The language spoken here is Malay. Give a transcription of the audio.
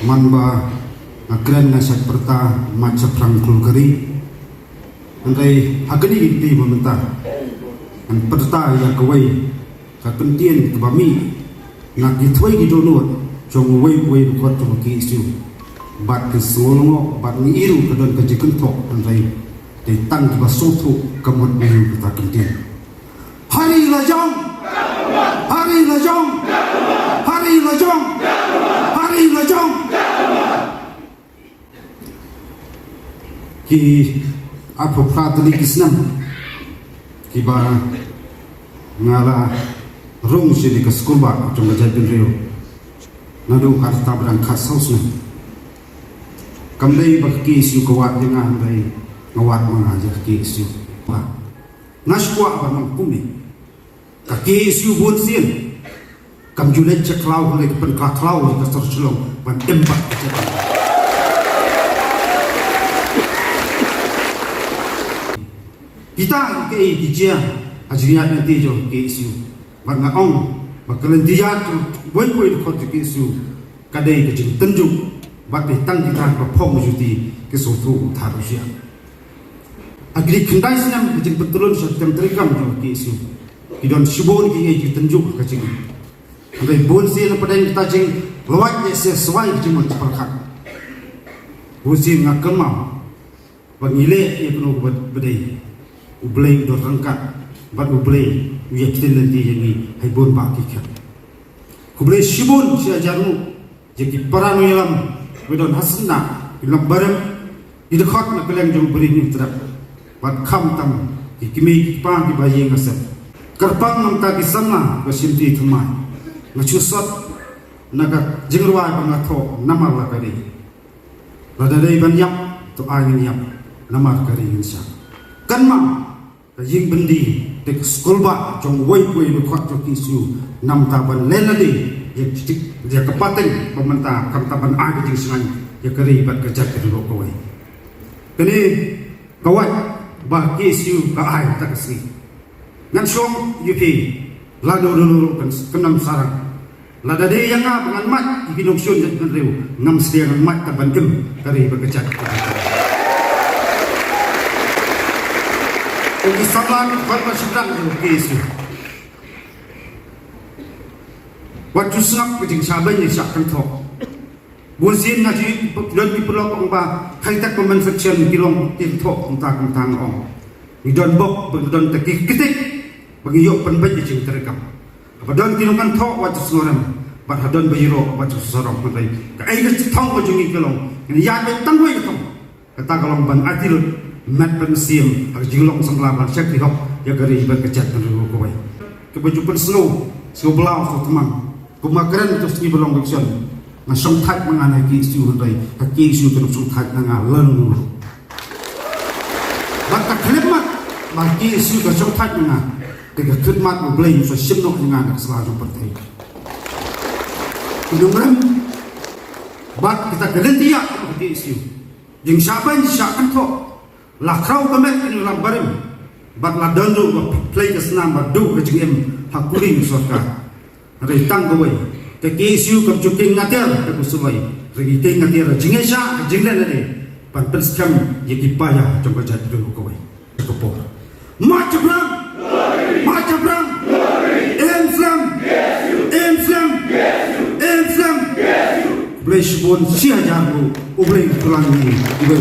manba ngakren nasak perta macam perang kulkari andai hagani di mementah an perta yang kawai kapentien kebami nak ditwai di donor jong wei kot to ki isu bat ke solongo bat ni iru kedon kejeken tok andai de tang ba sotu kamot ni kita kentien hari lajong hari lajong hari lajong hari lajong ki apa prateli kisnam ki ba ngala rong sini ke sekolah jong jadin rio nadu harta berang khasau kamdai bakki isu kawat dengan dai ngawat mengajar ki isu nashwa ba mangkumi ka ki isu bunsin kam julet ceklau le pen ka klau ka sorchlong ban empat kita ke hijia ajriat nanti jo ke isu ban ngaong bakalan dia tu boy kot ke isu kadai ke jing tenjuk bat tang kita ba phong juti ke sotu tharusia agri khandai sinam jing betulun satem terikam jo ke isu kidon shibon ki tenjuk ka jing ngai bon sin pada kita jing lawat ye sesuai jing perkhat busin ngakema bangile ye penuh bedai ublei do rangkat bat ublei ye tinlendi yengi hai bon ba ki khat kublei shibon sia jaru je ki paranu yalam wedon hasna ilam barem idkhot na keleng jong beri ni terap bat kham tam ki kimi pa ki bayi ngasep karpang nam ta ki sama basimti thumai ngachusot naga jingrwa bangatho namar la kari radai banyam to angin yam namar kari insya kanma jing bendi dek skulba jong woi bekhot jo kisu nam taban lenadi ye tik dia kepateng pemerintah kam taban ag jing sangai ye kari bat kerja ke ro koi kini kawat ba kisu ka ai takasi ngan song yupi lado dulu kan kenam sarang lada de yang dengan mat ikinong syun dan riu ngam sediang mat taban kem kari bekerja Uli saman farma sedang ke isu. Waktu sengap kecing saban ni sak kentok. Busin ngaji dan di pelok ba kai tak manufacturing kilong tintok tentang ong. Ni don bok don tekik ketik bagi yok penbaj jing terekam. Apa don kilong kan tok waktu sengoram. Bat hadon bayiro waktu sorong pentai. Ka ai ke tong ko jungi kilong. Ni ya be tangwai tong. Kata kalong ban atilun mat pensim ag jilong sanglaban syak di hok ya gari berkecat dulu ko bai kebajupan snow belau so teman kumakren to sni belong beksion na song thak mangana ki isu handai ka ki isu terus song thak nga len maka khlemat ma ki isu ka song thak nga ke ka khlemat mo blame so simno nga na sala jong pertai kudumran bat kita gelentia ki isu jing saban syakan to la kau kamet in la barim bat la dandu ba play ke senam ba du ke jingem hakuling sorka re tang go wei ke kisu ke juking ngater ke kusubai re ting ngater jingesha jinglen ne pan perskam ye ki paya jong ka jat du go wei ke por macabram enflam Bless bon sia jago ubleng pulang ni ibu